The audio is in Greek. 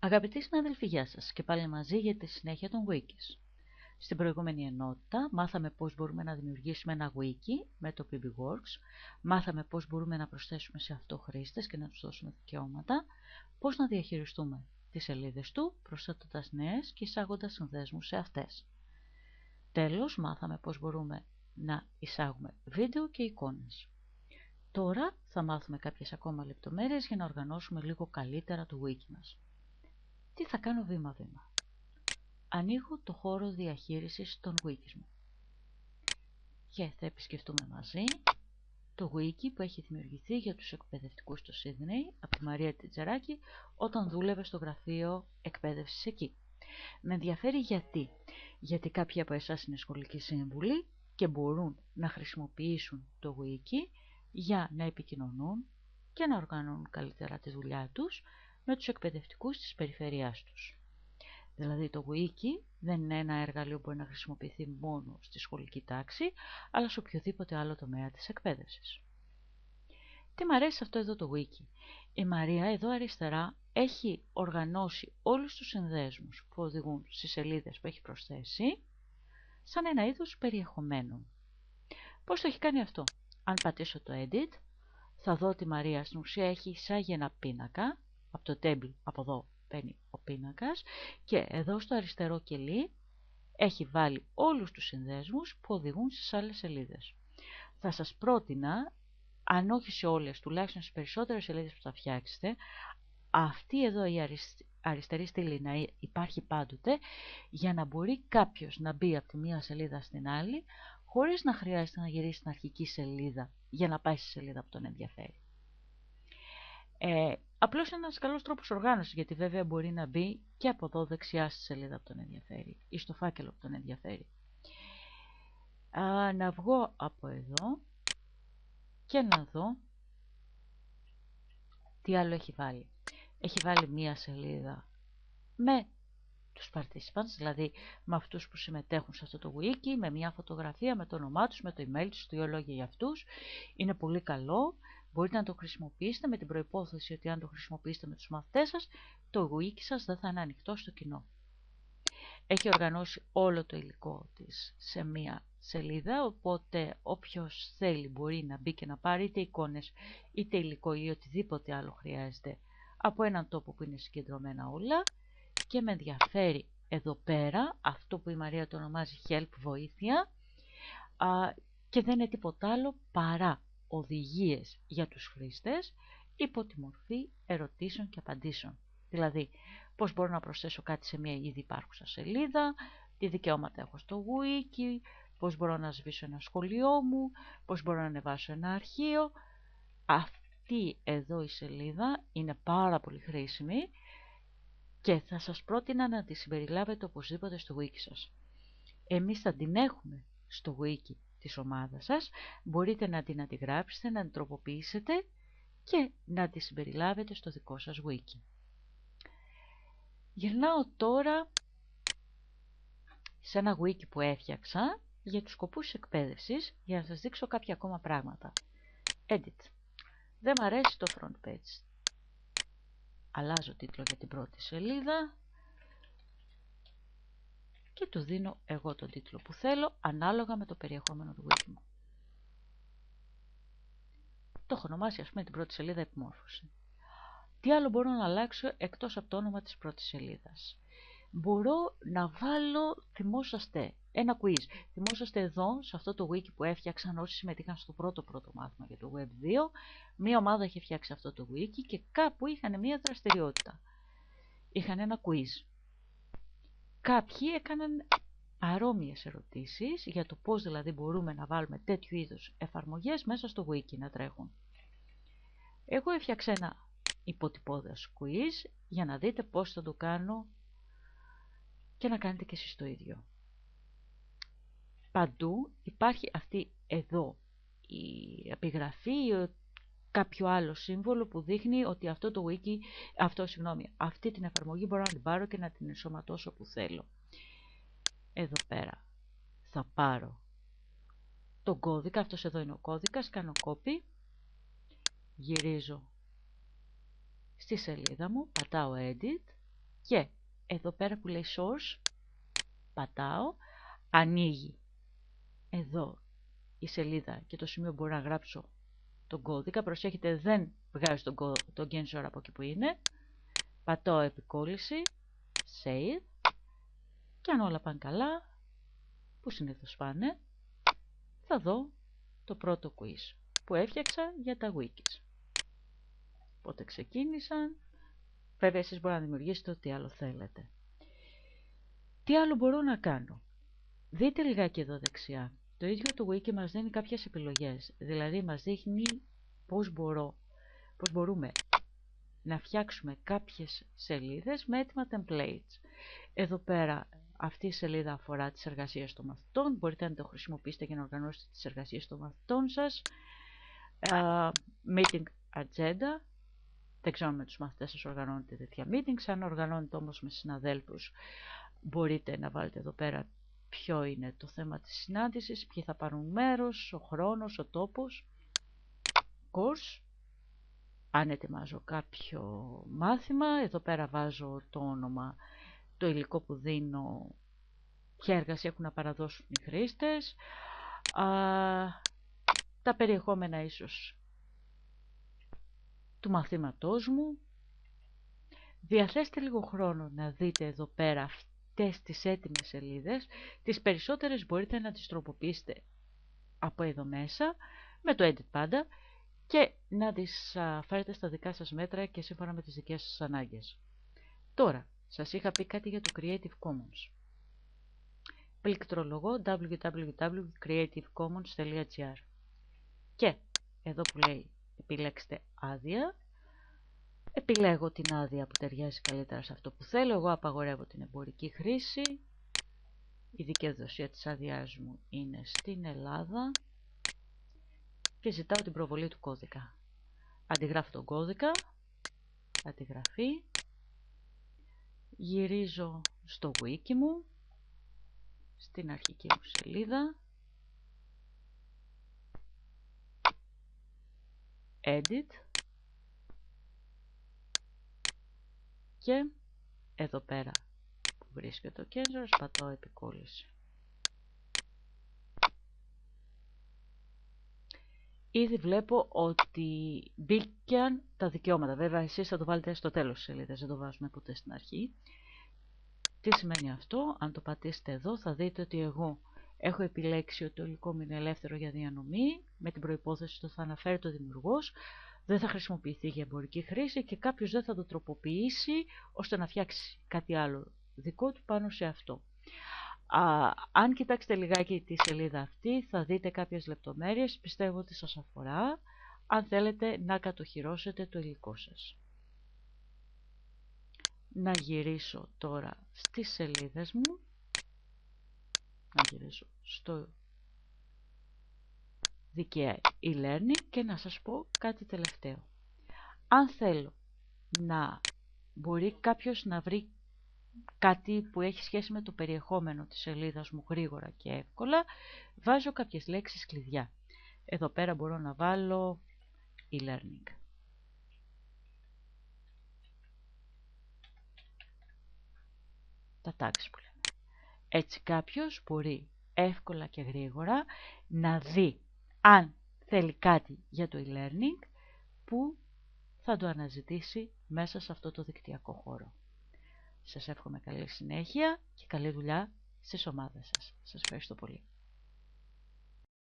Αγαπητοί συνάδελφοι, γεια σας και πάλι μαζί για τη συνέχεια των wikis. Στην προηγούμενη ενότητα μάθαμε πώς μπορούμε να δημιουργήσουμε ένα wiki με το PBWorks, μάθαμε πώς μπορούμε να προσθέσουμε σε αυτό χρήστες και να τους δώσουμε δικαιώματα, πώς να διαχειριστούμε τις σελίδες του, προσθέτοντας νέες και εισάγοντας συνδέσμους σε αυτές. Τέλος, μάθαμε πώς μπορούμε να εισάγουμε βίντεο και εικόνες. Τώρα θα μάθουμε κάποιες ακόμα λεπτομέρειες για να οργανώσουμε λίγο καλύτερα το wiki μας. Τι θα κάνω βήμα-βήμα. Ανοίγω το χώρο διαχείρισης των wikis μου και θα επισκεφτούμε μαζί το wiki που έχει δημιουργηθεί για τους εκπαιδευτικούς στο Σίδνεϊ από τη Μαρία Τιτζεράκη όταν δούλευε στο γραφείο εκπαίδευσης εκεί. Με ενδιαφέρει γιατί κάποιοι από εσάς είναι σχολικοί σύμβουλοι και μπορούν να χρησιμοποιήσουν το wiki για να επικοινωνούν και να οργανώνουν καλύτερα τη δουλειά τους με τους εκπαιδευτικούς της περιφέρειάς τους. Δηλαδή το wiki δεν είναι ένα εργαλείο που μπορεί να χρησιμοποιηθεί μόνο στη σχολική τάξη, αλλά σε οποιοδήποτε άλλο τομέα της εκπαίδευσης. Τι μου αρέσει αυτό εδώ το wiki. Η Μαρία εδώ αριστερά έχει οργανώσει όλους τους συνδέσμους που οδηγούν στις σελίδες που έχει προσθέσει, σαν ένα είδος περιεχομένων. Πώς το έχει κάνει αυτό? Αν πατήσω το edit, θα δω ότι η Μαρία στην ουσία έχει εισάγει ένα πίνακα, από το table από εδώ παίρνει ο πίνακας και εδώ στο αριστερό κελί έχει βάλει όλους τους συνδέσμους που οδηγούν στις άλλες σελίδες. Θα σας πρότεινα, αν όχι σε όλες, τουλάχιστον στις περισσότερες σελίδες που θα φτιάξετε, αυτή εδώ η αριστερή στήλη να υπάρχει πάντοτε για να μπορεί κάποιος να μπει από τη μία σελίδα στην άλλη χωρίς να χρειάζεται να γυρίσει στην αρχική σελίδα για να πάει στη σελίδα που τον ενδιαφέρει. Απλώς είναι ένας καλός τρόπος οργάνωσης, γιατί βέβαια μπορεί να μπει και από εδώ δεξιά στη σελίδα που τον ενδιαφέρει ή στο φάκελο που τον ενδιαφέρει. Να βγω από εδώ και να δω τι άλλο έχει βάλει. Έχει βάλει μία σελίδα με τους participants, δηλαδή με αυτούς που συμμετέχουν σε αυτό το wiki, με μια φωτογραφία, με το όνομά τους, με το email τους, δύο λόγια για αυτούς. Είναι πολύ καλό. Μπορείτε να το χρησιμοποιήσετε με την προϋπόθεση ότι αν το χρησιμοποιήσετε με τους μαθητές σας, το wiki σας δεν θα είναι ανοιχτό στο κοινό. Έχει οργανώσει όλο το υλικό της σε μία σελίδα, οπότε όποιος θέλει μπορεί να μπει και να πάρει είτε εικόνες, είτε υλικό ή οτιδήποτε άλλο χρειάζεται από έναν τόπο που είναι συγκεντρωμένα όλα. Και με ενδιαφέρει εδώ πέρα αυτό που η Μαρία το ονομάζει help, βοήθεια, και δεν είναι τίποτα άλλο παρά οδηγίες για τους χρήστες υπό τη μορφή ερωτήσεων και απαντήσεων. Δηλαδή, πώς μπορώ να προσθέσω κάτι σε μια ήδη υπάρχουσα σελίδα, τι δικαιώματα έχω στο wiki, πώς μπορώ να σβήσω ένα σχολείο μου, πώς μπορώ να ανεβάσω ένα αρχείο. Αυτή εδώ η σελίδα είναι πάρα πολύ χρήσιμη και θα σας πρότεινα να τη συμπεριλάβετε οπωσδήποτε στο wiki σας. Εμείς θα την έχουμε στο wiki της ομάδας σας. Μπορείτε να την αντιγράψετε, να την τροποποιήσετε και να τη συμπεριλάβετε στο δικό σας wiki. Γυρνάω τώρα σε ένα wiki που έφτιαξα για τους σκοπούς εκπαίδευσης για να σας δείξω κάποια ακόμα πράγματα. Edit. Δεν μ' αρέσει το front page. Αλλάζω τίτλο για την πρώτη σελίδα και του δίνω εγώ τον τίτλο που θέλω ανάλογα με το περιεχόμενο του wiki μου. Το έχω ονομάσει ας πούμε την πρώτη σελίδα επιμόρφωση. Τι άλλο μπορώ να αλλάξω εκτός από το όνομα της πρώτης σελίδας? Μπορώ να βάλω, θυμόσαστε, ένα quiz. Θυμόσαστε εδώ, σε αυτό το wiki που έφτιαξαν όσοι συμμετείχαν στο πρώτο μάθημα για το Web 2, μία ομάδα είχε φτιάξει αυτό το wiki και κάπου είχαν μία δραστηριότητα. Είχαν ένα quiz. Κάποιοι έκαναν παρόμοιες ερωτήσεις για το πώς δηλαδή μπορούμε να βάλουμε τέτοιου είδους εφαρμογές μέσα στο wiki να τρέχουν. Εγώ έφτιαξα ένα υποτυπώδες quiz για να δείτε πώς θα το κάνω και να κάνετε και εσείς το ίδιο. Παντού υπάρχει αυτή εδώ η επιγραφή ή κάποιο άλλο σύμβολο που δείχνει ότι αυτό το wiki, αυτή την εφαρμογή μπορώ να την πάρω και να την ενσωματώσω που θέλω. Εδώ πέρα θα πάρω τον κώδικα, αυτός εδώ είναι ο κώδικας, κάνω copy, γυρίζω στη σελίδα μου, πατάω edit Και εδώ πέρα που λέει source, πατάω, ανοίγει εδώ η σελίδα και το σημείο μπορώ να γράψω τον κώδικα. Προσέχετε, δεν βγάζει τον Gensor από εκεί που είναι. Πατάω επικόλληση, save, και αν όλα πάνε καλά, που συνήθως πάνε, θα δω το πρώτο quiz που έφτιαξα για τα wikis. Οπότε ξεκίνησαν. Βέβαια εσείς μπορείτε να δημιουργήσετε ό,τι άλλο θέλετε. Τι άλλο μπορώ να κάνω? Δείτε λιγάκι εδώ δεξιά. Το ίδιο το wiki μας δίνει κάποιες επιλογές. Δηλαδή μας δείχνει πώς μπορούμε να φτιάξουμε κάποιες σελίδες με έτοιμα templates. Εδώ πέρα αυτή η σελίδα αφορά τις εργασίες των μαθητών. Μπορείτε να το χρησιμοποιήσετε για να οργανώσετε τις εργασίες των μαθητών σας. Meeting agenda. Δεν ξέρω αν με τους μαθητές σας οργανώνετε τέτοια meetings. Αν οργανώνετε όμως με συναδέλφους, μπορείτε να βάλετε εδώ πέρα ποιο είναι το θέμα της συνάντησης, ποιοι θα πάρουν μέρος, ο χρόνος, ο τόπος. Course. Αν ετοιμάζω κάποιο μάθημα, εδώ πέρα βάζω το όνομα, το υλικό που δίνω, ποια εργασία έχουν να παραδώσουν οι χρήστες, τα περιεχόμενα ίσως του μαθήματός μου. Διαθέστε λίγο χρόνο να δείτε εδώ πέρα αυτές τις έτοιμες σελίδες. Τις περισσότερες μπορείτε να τις τροποποιήσετε από εδώ μέσα, με το edit πάντα, και να τις φέρετε στα δικά σας μέτρα και σύμφωνα με τις δικές σας ανάγκες. Τώρα, σας είχα πει κάτι για το Creative Commons. Πληκτρολογώ www.creativecommons.gr και εδώ που λέει επιλέξτε άδεια, επιλέγω την άδεια που ταιριάζει καλύτερα σε αυτό που θέλω. Εγώ απαγορεύω την εμπορική χρήση. Η δικαιοδοσία της άδειάς μου είναι στην Ελλάδα και ζητάω την προβολή του κώδικα. Αντιγράφω τον κώδικα, αντιγραφή, γυρίζω στο wiki μου, στην αρχική μου σελίδα, edit και εδώ πέρα που βρίσκεται το Gensor, πατάω επικόλληση. Ήδη βλέπω ότι μπήκαν τα δικαιώματα. Βέβαια εσείς θα το βάλετε στο τέλος της σελίδας, δεν το βάζουμε ποτέ στην αρχή. Τι σημαίνει αυτό? Αν το πατήσετε εδώ θα δείτε ότι εγώ έχω επιλέξει ότι το υλικό μου είναι ελεύθερο για διανομή, με την προϋπόθεση ότι θα αναφέρει το δημιουργός, δεν θα χρησιμοποιηθεί για εμπορική χρήση και κάποιος δεν θα το τροποποιήσει ώστε να φτιάξει κάτι άλλο δικό του πάνω σε αυτό. Αν κοιτάξετε λιγάκι τη σελίδα αυτή θα δείτε κάποιες λεπτομέρειες, πιστεύω ότι σας αφορά αν θέλετε να κατοχυρώσετε το υλικό σας. Να γυρίσω τώρα στις σελίδες μου, να γυρίσω στο δικαία e-learning και να σας πω κάτι τελευταίο. Αν θέλω να μπορεί κάποιος να βρει κάτι που έχει σχέση με το περιεχόμενο της σελίδας μου γρήγορα και εύκολα, βάζω κάποιες λέξεις κλειδιά. Εδώ πέρα μπορώ να βάλω e-learning. Τα tags που λέμε. Έτσι κάποιος μπορεί εύκολα και γρήγορα να δει αν θέλει κάτι για το e-learning που θα το αναζητήσει μέσα σε αυτό το δικτυακό χώρο. Σας εύχομαι καλή συνέχεια και καλή δουλειά στις ομάδες σας. Σας ευχαριστώ πολύ.